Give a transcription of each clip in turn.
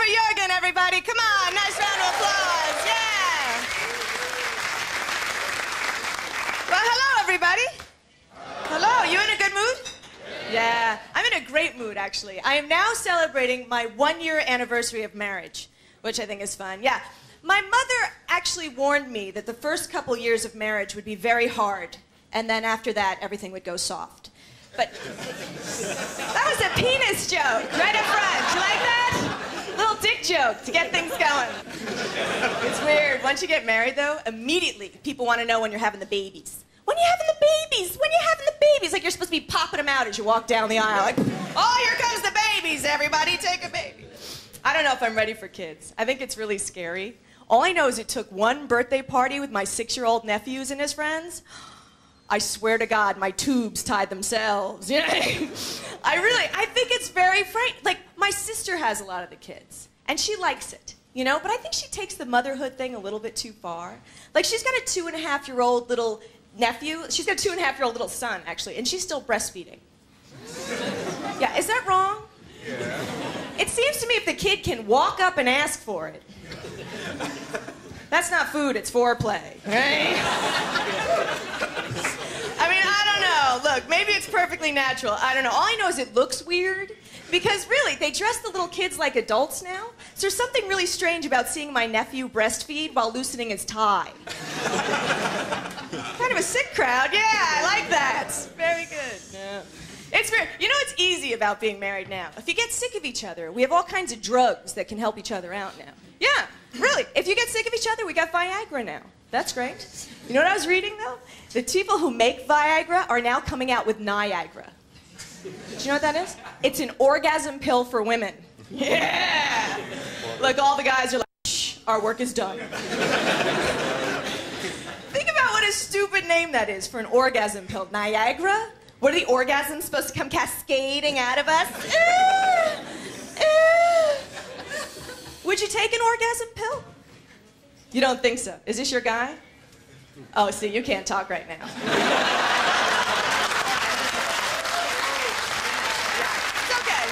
for Jürgen, everybody. Come on, nice round of applause. Yeah. Well, hello, everybody. Hello, you in a good mood? Yeah, I'm in a great mood, actually. I am now celebrating my 1-year anniversary of marriage, which I think is fun. Yeah, my mother actually warned me that the first couple years of marriage would be very hard, and then after that, everything would go soft. But that was a penis joke right up front. You like that? Little dick joke to get things going. It's weird. Once you get married, though, immediately people want to know when you're having the babies. When you having the babies? When you having the babies? Like you're supposed to be popping them out as you walk down the aisle. Like, oh, here comes the babies, everybody. Take a baby. I don't know if I'm ready for kids. I think it's really scary. All I know is it took one birthday party with my 6-year-old nephews and his friends. I swear to God, my tubes tied themselves. You know? I think it's very frightening. Like, my sister has a lot of the kids, and she likes it, you know? But I think she takes the motherhood thing a little bit too far. Like, she's got a 2.5-year-old little nephew. She's got a 2.5-year-old little son, actually, and she's still breastfeeding. Yeah, is that wrong? Yeah. It seems to me if the kid can walk up and ask for it, that's not food, it's foreplay, right? I mean, I don't know. Look, maybe it's perfectly natural. I don't know. All I know is it looks weird because, really, they dress the little kids like adults now. So there's something really strange about seeing my nephew breastfeed while loosening his tie. Kind of a sick crowd. Yeah, I like that. Very good. Yeah. It's very, you know what's easy about being married now? If you get sick of each other, we have all kinds of drugs that can help each other out now. Yeah, really. If you get sick of each other, we got Viagra now. That's great. You know what I was reading, though? The people who make Viagra are now coming out with Niagara. Do you know what that is? It's an orgasm pill for women. Yeah! Look, all the guys are like, shh, our work is done. Think about what a stupid name that is for an orgasm pill. Niagara? What are the orgasms supposed to come cascading out of us? Would you take an orgasm pill? You don't think so? Is this your guy? Oh, see, you can't talk right now. It's okay.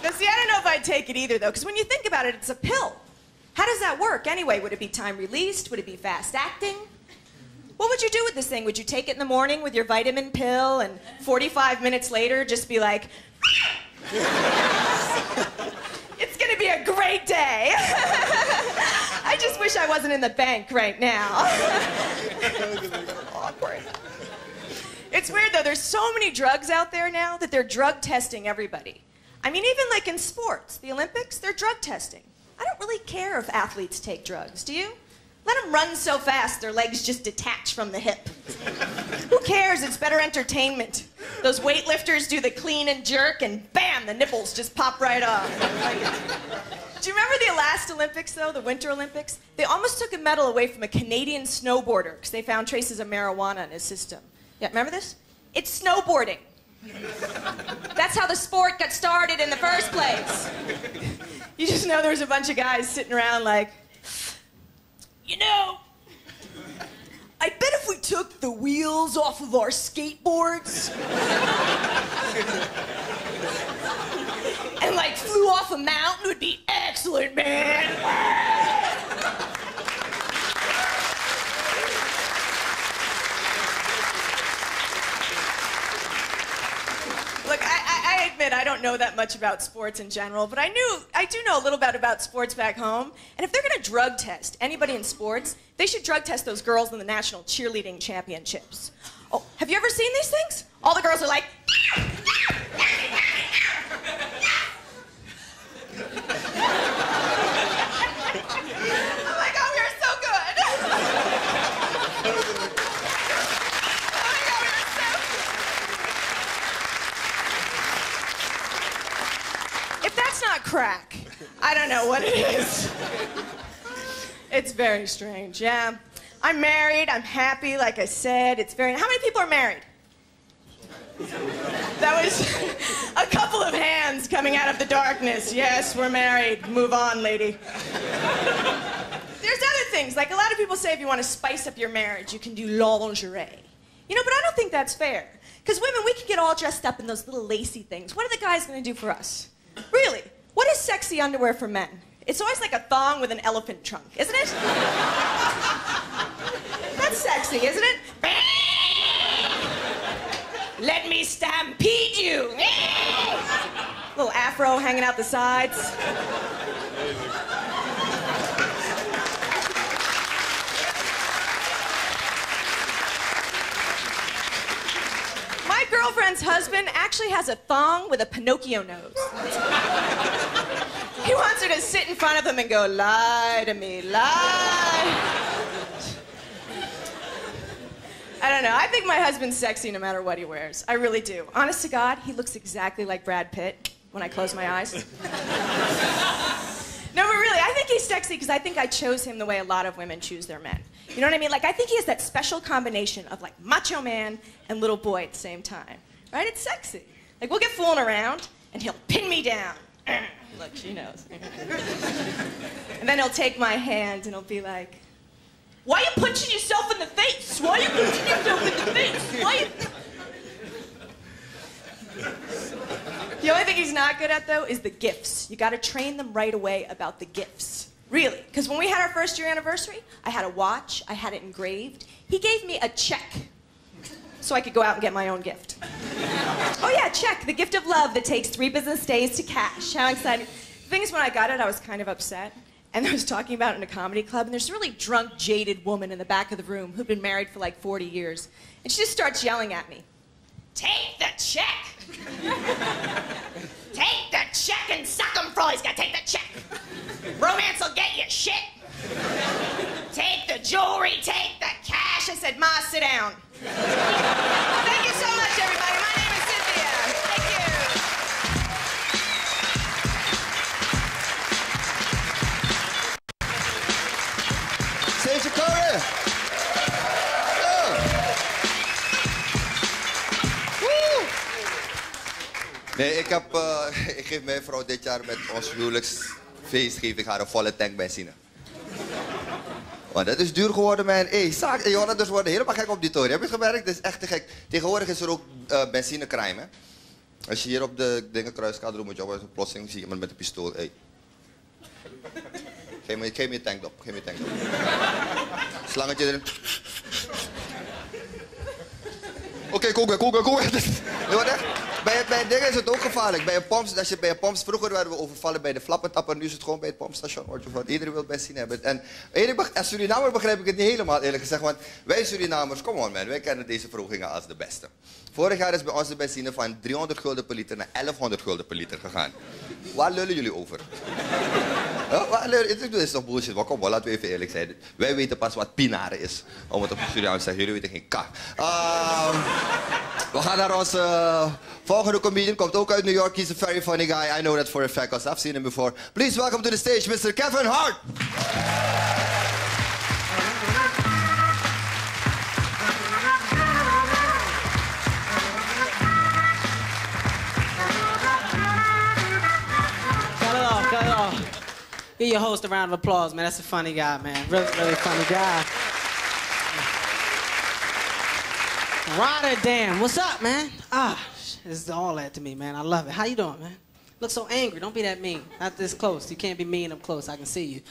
Now, see, I don't know if I'd take it either, though, because when you think about it, it's a pill. How does that work anyway? Would it be time-released? Would it be fast-acting? What would you do with this thing? Would you take it in the morning with your vitamin pill and 45 minutes later just be like, it's gonna be a great day. I just wish I wasn't in the bank right now. Awkward. It's weird though, there's so many drugs out there now that they're drug testing everybody. I mean, even like in sports, the Olympics, they're drug testing. I don't really care if athletes take drugs, do you? Let them run so fast their legs just detach from the hip. Who cares? It's better entertainment. Those weightlifters do the clean and jerk and bam, the nipples just pop right off. Do you remember the last Olympics, though, the Winter Olympics? They almost took a medal away from a Canadian snowboarder because they found traces of marijuana in his system. Yeah, remember this? It's snowboarding. That's how the sport got started in the first place. You just know there's a bunch of guys sitting around like, you know, I bet if we took the wheels off of our skateboards and like flew off a mountain, it would be excellent, man. Look, I admit I don't know that much about sports in general, but I do know a little bit about sports back home. And if they're going to drug test anybody in sports, they should drug test those girls in the national cheerleading championships. Oh, have you ever seen these things? All the girls are like, oh my God, we are so good. If that's not crack, I don't know what it is. It's very strange, yeah. I'm married, I'm happy, like I said. It's very... How many people are married? That was a couple of hands coming out of the darkness. Yes, we're married. Move on, lady. There's other things, like a lot of people say if you want to spice up your marriage, you can do lingerie. You know, but I don't think that's fair. Because women, we can get all dressed up in those little lacy things. What are the guys going to do for us? Really, what is sexy underwear for men? It's always like a thong with an elephant trunk, isn't it? That's sexy, isn't it? Let me stampede you. Little afro hanging out the sides. My girlfriend's husband actually has a thong with a Pinocchio nose. He wants her to sit in front of him and go, lie to me, lie. I don't know. I think my husband's sexy no matter what he wears. I really do. Honest to God, he looks exactly like Brad Pitt when I close my eyes. No, but really, I think he's sexy because I think I chose him the way a lot of women choose their men. You know what I mean? Like, I think he has that special combination of, like, macho man and little boy at the same time. Right? It's sexy. Like, we'll get fooling around, and he'll pin me down. Look, she knows. And then he'll take my hand, and he'll be like, why are you punching yourself in the face? Why are you punching yourself in the face? Why are you... The only thing he's not good at, though, is the gifts. You gotta train them right away about the gifts. Really. Because when we had our first year anniversary, I had a watch, I had it engraved. He gave me a check so I could go out and get my own gift. Oh yeah, check. The gift of love that takes 3 business days to cash. How exciting. The thing is, when I got it, I was kind of upset. And I was talking about it in a comedy club, and there's a really drunk, jaded woman in the back of the room who'd been married for like 40 years. And she just starts yelling at me. Take the check! Take the check and suck him for all he's got. Take the check. Romance will get you shit. Take the jewelry, take the cash. I said, Ma, sit down. Thank you so much, everybody. My name is Cynthia. Thank you. Save your career. Nee, ik geef mijn vrouw dit jaar met ons huwelijksfeest geef ik haar een volle tank benzine. Want dat is duur geworden, man. Hey, Hollanders worden helemaal gek op die toren. Heb je het gemerkt? Dat is echt te gek. Tegenwoordig is er ook benzinecrime, hè. Als je hier op de dingenkruiskade doet, moet je op plotseling zie je iemand met een pistool. Hey. Geef me je tank op. Geef me je tank op. Slangetje erin. Oké, cool. Bij dingen is het ook gevaarlijk. Als je bij een pomp, vroeger werden we overvallen bij de flappentapper, nu is het gewoon bij het pompstation. Iedereen wil benzine hebben. En als Surinamer begrijp ik het niet helemaal, eerlijk gezegd. Want wij Surinamers, come on man, wij kennen deze verhogingen als de beste. Vorig jaar is bij ons de benzine van 300 gulden per liter naar 1100 gulden per liter gegaan. Waar lullen jullie over? Dit is toch bullshit? Maar kom, laten we even eerlijk zijn. Wij weten pas wat pinaren is. Om het op Surinaams te zeggen, jullie weten geen kak. We gaan naar onze volgende comedian. Komt ook uit New York. He's a very funny guy. I know that for a fact, because I've seen him before. Please welcome to the stage, Mr. Kevin Hart. Cut it off. Give your host a round of applause, man. That's a funny guy, man. Really funny guy. Rotterdam, what's up, man? This is all that to me, man. I love it. How you doing, man? Look so angry. Don't be that mean. Not this close. You can't be mean up close. I can see you.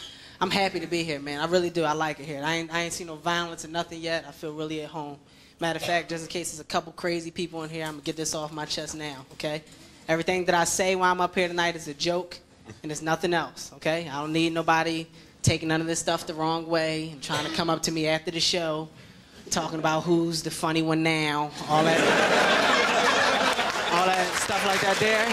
I'm happy to be here, man. I really do. I like it here. I ain't seen no violence or nothing yet. I feel really at home. Matter of fact, just in case there's a couple crazy people in here, I'm gonna get this off my chest now, okay? Everything that I say while I'm up here tonight is a joke, and it's nothing else, okay? I don't need nobody taking none of this stuff the wrong way and trying to come up to me after the show talking about who's the funny one now, all that stuff like that there.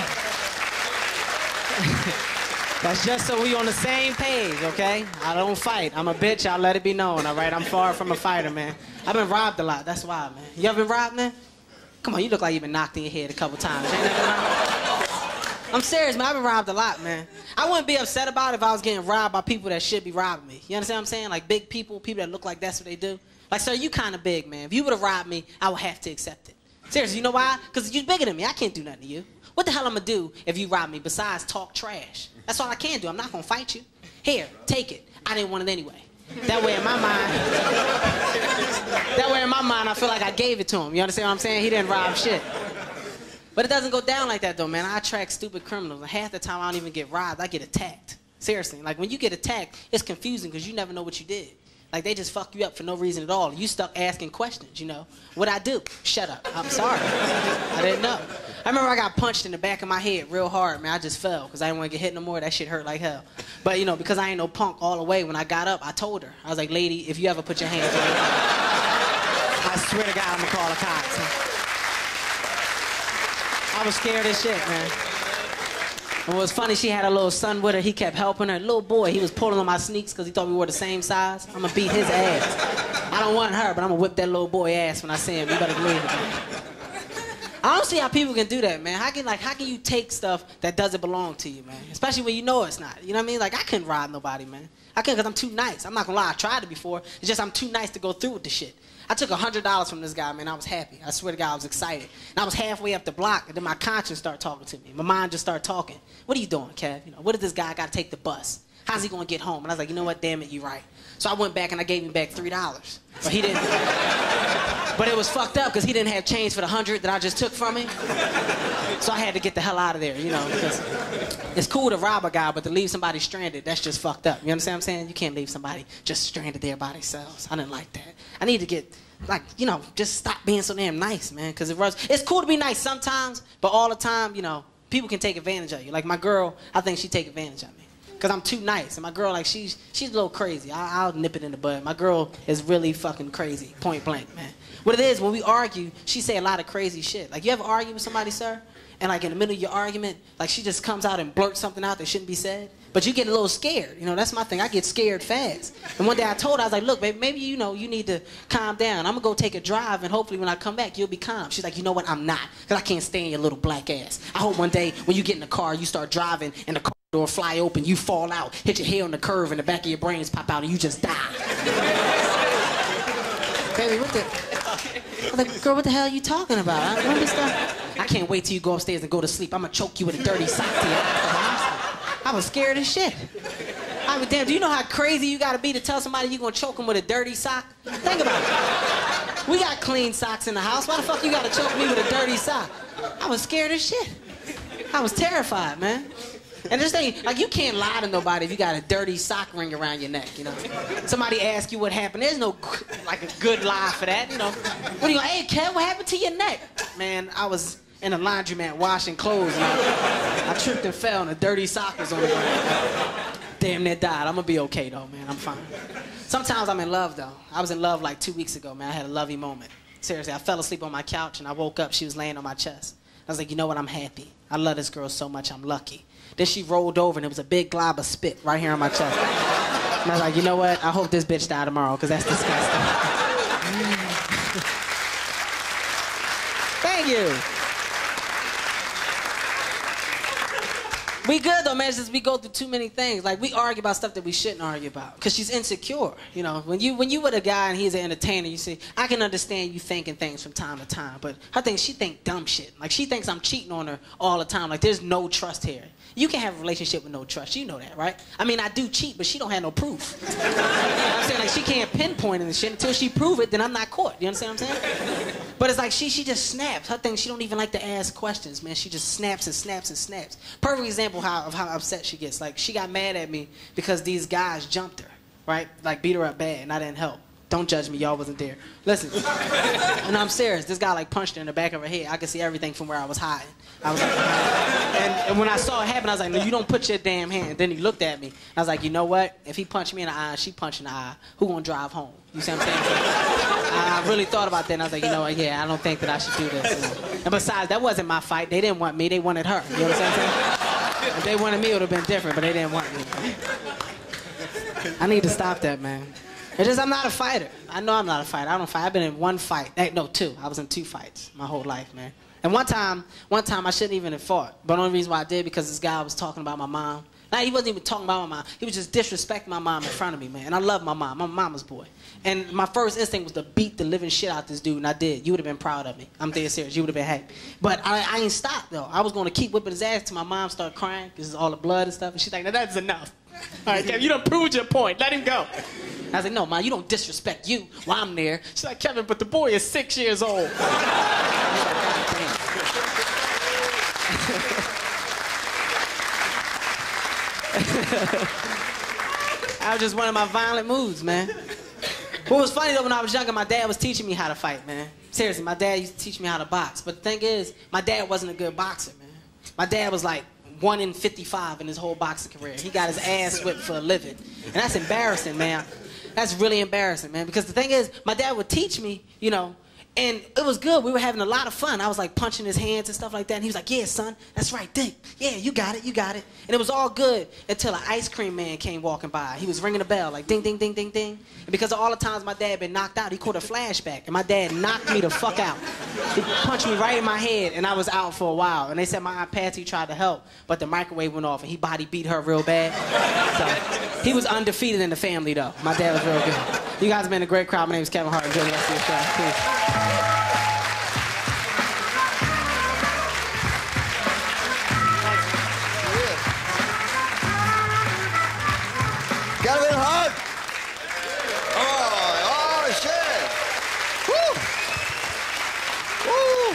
That's just so we on the same page, okay? I don't fight. I'm a bitch. I'll let it be known, all right? I'm far from a fighter, man. I've been robbed a lot. That's why, man. You ever been robbed, man? Come on, you look like you've been knocked in your head a couple times. Ain't that right? I'm serious, man. I've been robbed a lot, man. I wouldn't be upset about it if I was getting robbed by people that should be robbing me. You understand what I'm saying? Like big people that look like that's what they do. Like, sir, you kind of big, man. If you would have robbed me, I would have to accept it. Seriously, you know why? Because you're bigger than me. I can't do nothing to you. What the hell I'm going to do if you rob me besides talk trash? That's all I can do. I'm not going to fight you. Here, take it. I didn't want it anyway. That way in my mind, I feel like I gave it to him. You understand what I'm saying? He didn't rob shit. But it doesn't go down like that, though, man. I attract stupid criminals. And half the time, I don't even get robbed. I get attacked. Seriously. Like, when you get attacked, it's confusing because you never know what you did. Like, they just fuck you up for no reason at all. You stuck asking questions, you know. What'd I do? Shut up. I'm sorry. I didn't know. I remember I got punched in the back of my head real hard, man. I just fell because I didn't want to get hit no more. That shit hurt like hell. But, you know, because I ain't no punk all the way, when I got up, I told her. I was like, lady, if you ever put your hands on me, I swear to God, I'm going to call the cops. I was scared as shit, man. And what was funny, she had a little son with her. He kept helping her. Little boy, he was pulling on my sneaks because he thought we were the same size. I'm going to beat his ass. I don't want her, but I'm going to whip that little boy ass when I see him. You better believe it, man. I don't see how people can do that, man. How can you take stuff that doesn't belong to you, man? Especially when you know it's not. You know what I mean? Like, I couldn't rob nobody, man. I couldn't because I'm too nice. I'm not going to lie. I tried it before. It's just I'm too nice to go through with the shit. I took $100 from this guy, man. I was happy. I swear to God, I was excited. And I was halfway up the block, and then my conscience started talking to me. My mind just started talking. What are you doing, Kev? You know, what if this guy got to take the bus? How's he going to get home? And I was like, you know what? Damn it, you're right. So I went back, and I gave him back $3. But he didn't. But it was fucked up because he didn't have change for the 100 that I just took from him. So I had to get the hell out of there, you know, because it's cool to rob a guy, but to leave somebody stranded, that's just fucked up. You understand what I'm saying? You can't leave somebody just stranded there by themselves. I didn't like that. I need to get, like, you know, just stop being so damn nice, man, because it's cool to be nice sometimes, but all the time, you know, people can take advantage of you. Like my girl, I think she take advantage of me because I'm too nice. And my girl, like, she's a little crazy. I'll nip it in the bud. My girl is really fucking crazy, point blank, man. What it is, when we argue, she say a lot of crazy shit. Like, you ever argue with somebody, sir? And like in the middle of your argument, like she just comes out and blurts something out that shouldn't be said. But you get a little scared. You know, that's my thing. I get scared fast. And one day I told her, I was like, look, baby, maybe, you know, you need to calm down. I'm going to go take a drive, and hopefully when I come back, you'll be calm. She's like, you know what? I'm not, because I can't stand your little black ass. I hope one day when you get in the car, you start driving, and the car door fly open, you fall out, hit your head on the curve, and the back of your brains pop out, and you just die. Baby, what the... I'm like, girl, what the hell are you talking about? I don't understand. I can't wait till you go upstairs and go to sleep. I'm going to choke you with a dirty sock to your ass. I was scared as shit. I mean, damn, do you know how crazy you got to be to tell somebody you're going to choke them with a dirty sock? Think about it. We got clean socks in the house. Why the fuck you got to choke me with a dirty sock? I was scared as shit. I was terrified, man. And just think, like, you can't lie to nobody if you got a dirty sock ring around your neck, you know. Somebody asks you what happened. There's no, like, a good lie for that, you know. What are you going, hey, Kev, what happened to your neck? Man, I was in a laundromat washing clothes, you know. I tripped and fell, and a dirty sock was on the ground. Damn near died. I'm going to be okay, though, man. I'm fine. Sometimes I'm in love, though. I was in love, like, 2 weeks ago, man. I had a lovey moment. Seriously, I fell asleep on my couch, and I woke up. She was laying on my chest. I was like, you know what? I'm happy. I love this girl so much. I'm lucky. Then she rolled over, and it was a big glob of spit right here on my chest. And I was like, you know what? I hope this bitch die tomorrow, because that's disgusting. Thank you. We good, though, man. It's just we go through too many things. Like, we argue about stuff that we shouldn't argue about, because she's insecure. You know, when you with a guy and he's an entertainer, you see, I can understand you thinking things from time to time, but her thing, she think dumb shit. Like, she thinks I'm cheating on her all the time. Like, there's no trust here. You can't have a relationship with no trust. You know that, right? I mean, I do cheat, but she don't have no proof. You know what I'm saying? Like, she can't pinpoint the shit until she prove it, then I'm not caught. You understand what I'm saying? But it's like she just snaps. Her thing, she don't even like to ask questions, man. She just snaps and snaps and snaps. Perfect example of how upset she gets. Like, she got mad at me because these guys jumped her, right? Like, beat her up bad, and I didn't help. Don't judge me, y'all wasn't there. Listen, and I'm serious. This guy, like, punched her in the back of her head. I could see everything from where I was hiding. I was like, and when I saw it happen, I was like, no, you don't put your damn hand. Then he looked at me. I was like, you know what? If he punched me in the eye, she punched in the eye, who gonna drive home? You see what I'm saying? I really thought about that, and I was like, you know what? Yeah, I don't think that I should do this. You know? And besides, that wasn't my fight. They didn't want me. They wanted her. You know what I'm saying? If they wanted me, it would have been different, but they didn't want me. I need to stop that, man. It's just I'm not a fighter. I know I'm not a fighter. I don't fight. I've been in one fight. No, two. I was in 2 fights my whole life, man. And one time I shouldn't even have fought. But the only reason why I did because this guy was talking about my mom. Now, he wasn't even talking about my mom. He was just disrespecting my mom in front of me, man. And I love my mom. I'm a mama's boy. And my first instinct was to beat the living shit out this dude, and I did. You would have been proud of me. I'm dead serious. You would have been happy. But I ain't stopped, though. I was going to keep whipping his ass till my mom started crying because all the blood and stuff. And she's like, now that's enough. All right, Kevin, you done proved your point. Let him go. I was like, no, Mom, you don't disrespect you while I'm there. She's like, Kevin, but the boy is 6 years old. That was just one of my violent moods, man. What was funny, though, when I was younger, my dad was teaching me how to fight, man. Seriously, my dad used to teach me how to box. But the thing is, my dad wasn't a good boxer, man. My dad was like 1 in 55 in his whole boxing career. He got his ass whipped for a living. And that's embarrassing, man. That's really embarrassing, man. Because the thing is, my dad would teach me, you know, and it was good. We were having a lot of fun. I was like punching his hands and stuff like that. And he was like, yeah, son, that's right, think. Yeah, you got it, you got it. And it was all good until an ice cream man came walking by. He was ringing a bell like ding, ding, ding, ding, ding. And because of all the times my dad had been knocked out, he caught a flashback. And my dad knocked me the fuck out. He punched me right in my head and I was out for a while. And they said my Aunt Patsy tried to help, but the microwave went off and he body beat her real bad. So he was undefeated in the family though. My dad was real good. You guys have been a great crowd. My name is Kevin Hart. Enjoy the rest of your show. Peace. Kevin Hart! Oh, shit! Woo! Woo!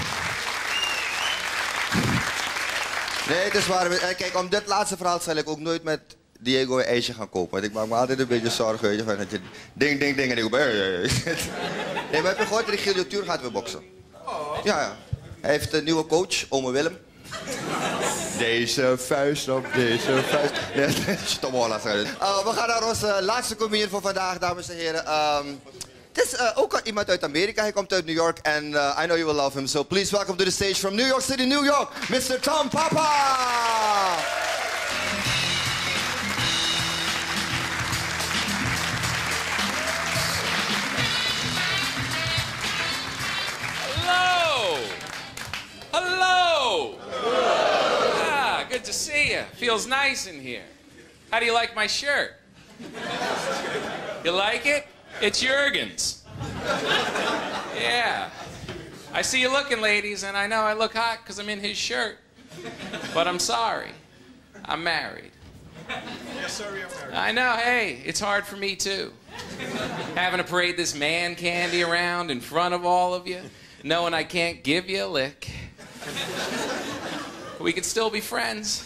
Nee, het is waar. Kijk, om dit laatste verhaal zal ik ook nooit met Diego een ijsje gaan kopen. Want ik maak me altijd een beetje zorgen, weet je, van dat je ding, ding, ding en ik Nee, maar heb je gehoord, Regiel de Tuur gaat weer boksen? Ja, ja. Hij heeft een nieuwe coach, ome Willem. Deze vuist op deze vuist. Stom Hollands. We gaan naar onze laatste comedian voor vandaag, dames en heren. Het is ook iemand uit Amerika. Hij komt uit New York en I know you will love him. So please welcome to the stage from New York City, New York, Mr. Tom Papa. Hello! Ah, good to see you. Feels nice in here. How do you like my shirt? You like it? It's Jurgen's. Yeah. I see you looking, ladies, and I know I look hot because I'm in his shirt. But I'm sorry. I'm married. Yeah, sorry, I'm married. I know, hey, it's hard for me too. Having to parade this man candy around in front of all of you, knowing I can't give you a lick. We could still be friends.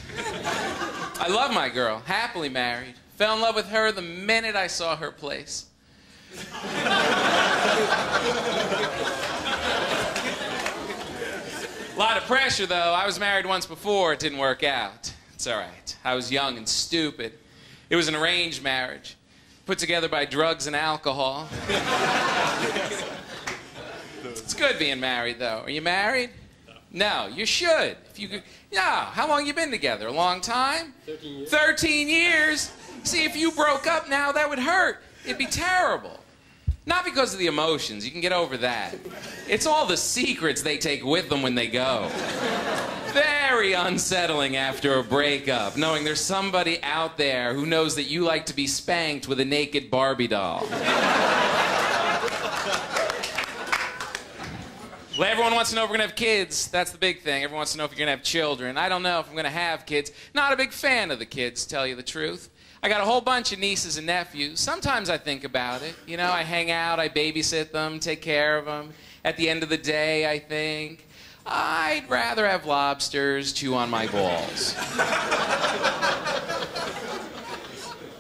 I love my girl, happily married. Fell in love with her the minute I saw her place. A lot of pressure, though. I was married once before. It didn't work out. It's all right. I was young and stupid. It was an arranged marriage, put together by drugs and alcohol. It's good being married, though. Are you married? No, you should. If you could. No, how long you been together? A long time? 13 years. 13 years? See, if you broke up now, that would hurt. It'd be terrible. Not because of the emotions. You can get over that. It's all the secrets they take with them when they go. Very unsettling after a breakup, knowing there's somebody out there who knows that you like to be spanked with a naked Barbie doll. Well, everyone wants to know if we're going to have kids. That's the big thing. Everyone wants to know if you're going to have children. I don't know if I'm going to have kids. Not a big fan of the kids, to tell you the truth. I got a whole bunch of nieces and nephews. Sometimes I think about it. You know, I hang out, I babysit them, take care of them. At the end of the day, I think, I'd rather have lobsters chew on my balls.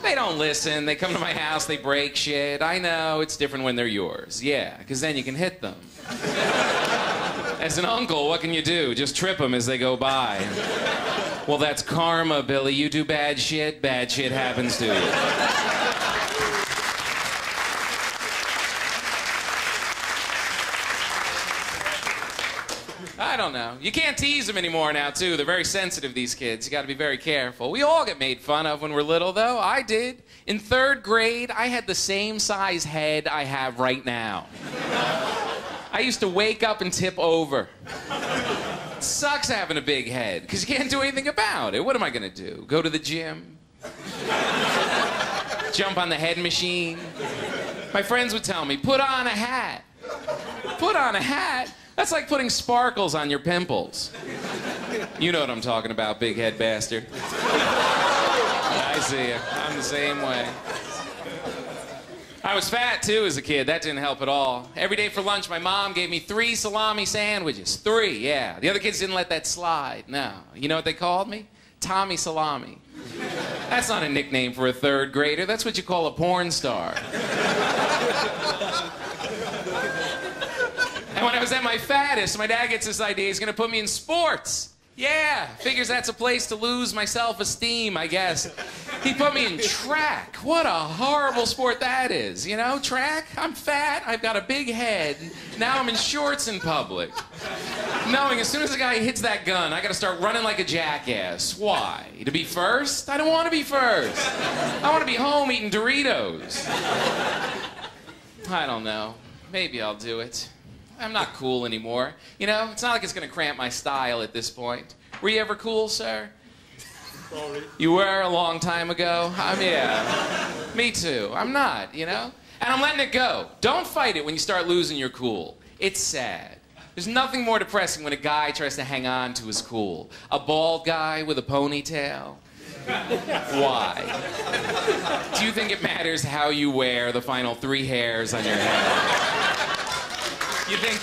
They don't listen. They come to my house, they break shit. I know it's different when they're yours. Yeah, because then you can hit them. As an uncle, what can you do? Just trip them as they go by. Well, that's karma, Billy. You do bad shit happens to you. I don't know. You can't tease them anymore now, too. They're very sensitive, these kids. You got to be very careful. We all get made fun of when we're little, though. I did. In 3rd grade, I had the same size head I have right now. I used to wake up and tip over. It sucks having a big head, because you can't do anything about it. What am I going to do? Go to the gym? Jump on the head machine? My friends would tell me, put on a hat. Put on a hat? That's like putting sparkles on your pimples. You know what I'm talking about, big head bastard. I see you. I'm the same way. All I was fat, too, as a kid. That didn't help at all. Every day for lunch, my mom gave me 3 salami sandwiches. 3, yeah. The other kids didn't let that slide. No. You know what they called me? Tommy Salami. That's not a nickname for a 3rd grader. That's what you call a porn star. And when I was at my fattest, my dad gets this idea. He's going to put me in sports. Yeah, figures that's a place to lose my self-esteem, I guess. He put me in track. What a horrible sport that is, you know? Track? I'm fat, I've got a big head. Now I'm in shorts in public. Knowing as soon as the guy hits that gun, I gotta start running like a jackass. Why? To be first? I don't want to be first. I want to be home eating Doritos. I don't know. Maybe I'll do it. I'm not cool anymore. You know, it's not like it's going to cramp my style at this point. Were you ever cool, sir? Sorry. You were a long time ago? Yeah. Me too. I'm not, you know? And I'm letting it go. Don't fight it when you start losing your cool. It's sad. There's nothing more depressing when a guy tries to hang on to his cool. A bald guy with a ponytail. Why? Do you think it matters how you wear the final 3 hairs on your head? You think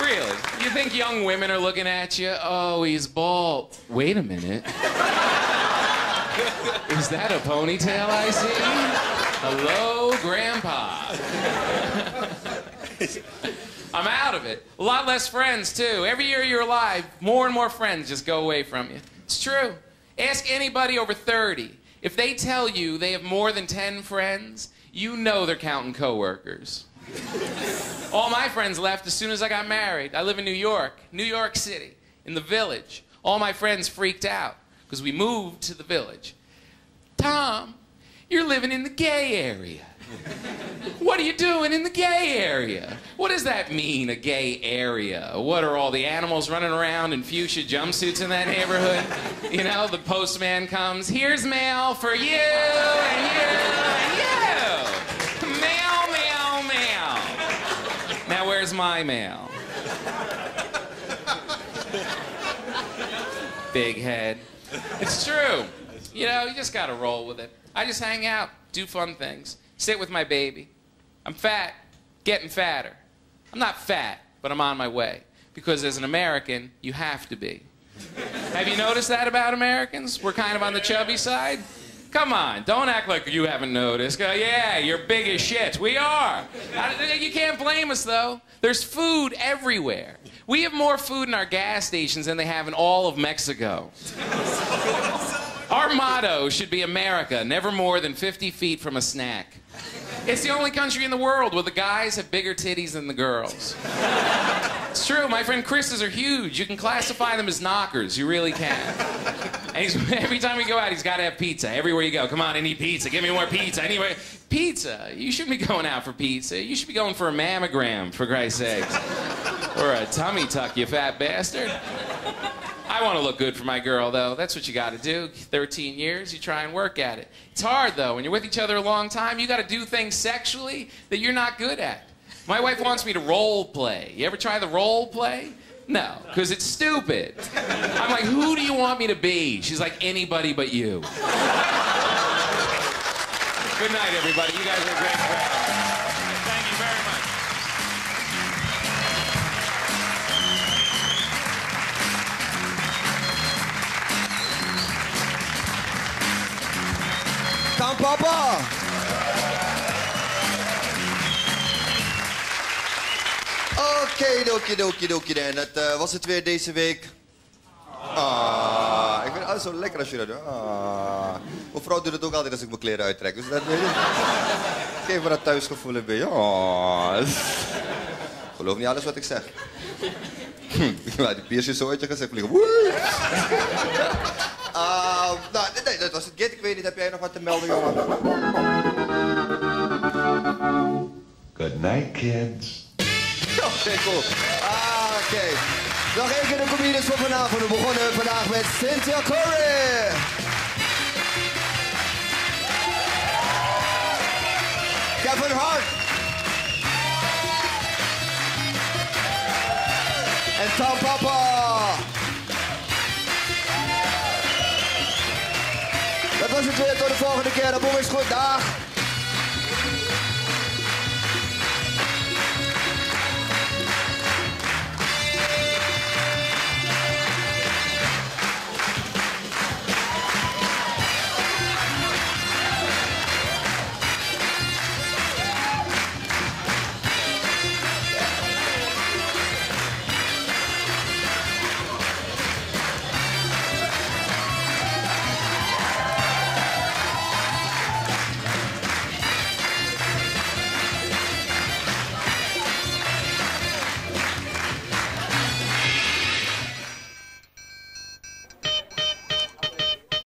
really? You think young women are looking at you? Oh, he's bald. Wait a minute. Is that a ponytail I see? Hello, Grandpa. I'm out of it. A lot less friends, too. Every year you're alive, more and more friends just go away from you. It's true. Ask anybody over 30. If they tell you they have more than 10 friends, you know they're counting coworkers. All my friends left as soon as I got married. I live in New York City, in the Village. All my friends freaked out because we moved to the Village. Tom, you're living in the gay area. What are you doing in the gay area? What does that mean, a gay area? What, are all the animals running around in fuchsia jumpsuits in that neighborhood? You know, the postman comes, here's mail for you and you and you. Mail, mail, mail. Now where's my mail? Big head. It's true. You know, you just gotta roll with it. I just hang out, do fun things. Sit with my baby. I'm fat, getting fatter. I'm not fat, but I'm on my way. Because as an American, you have to be. Have you noticed that about Americans? We're kind of on the chubby side. Come on, don't act like you haven't noticed. Go, yeah, you're big as shit. We are. You can't blame us, though. There's food everywhere. We have more food in our gas stations than they have in all of Mexico. Our motto should be America, never more than 50 feet from a snack. It's the only country in the world where the guys have bigger titties than the girls. It's true, my friend Chris's are huge. You can classify them as knockers, you really can. And every time we go out, he's got to have pizza. Everywhere you go, come on, I need pizza, give me more pizza. Anyway, pizza? You shouldn't be going out for pizza. You should be going for a mammogram, for Christ's sakes. Or a tummy tuck, you fat bastard. I want to look good for my girl, though. That's what you got to do. 13 years, you try and work at it. It's hard, though. When you're with each other a long time, you got to do things sexually that you're not good at. My wife wants me to role play. You ever try the role play? No, because it's stupid. I'm like, who do you want me to be? She's like, anybody but you. Good night, everybody. You guys are a great crowd. Thank you very much. Tom Papa. Oké. En dat was het weer deze week. Ik vind het altijd zo lekker als je dat doet. Mijn vrouw doet het ook altijd als ik mijn kleren uittrek. Dus dat weet je. Geef me dat thuisgevoel een beetje. Geloof niet alles wat ik zeg. Die piercing zo uit je gezicht vliegen. Nee, dat was het git. Ik weet niet, heb jij nog wat te melden, jongen? Good night, kids. Oké, cool. Oké. Nog één keer de comedians voor vanavond. We begonnen vandaag met Cynthia Curry. Kevin Hart. En Tom Papa. Dat was het weer. Tot de volgende keer. De boel is goed. Dag.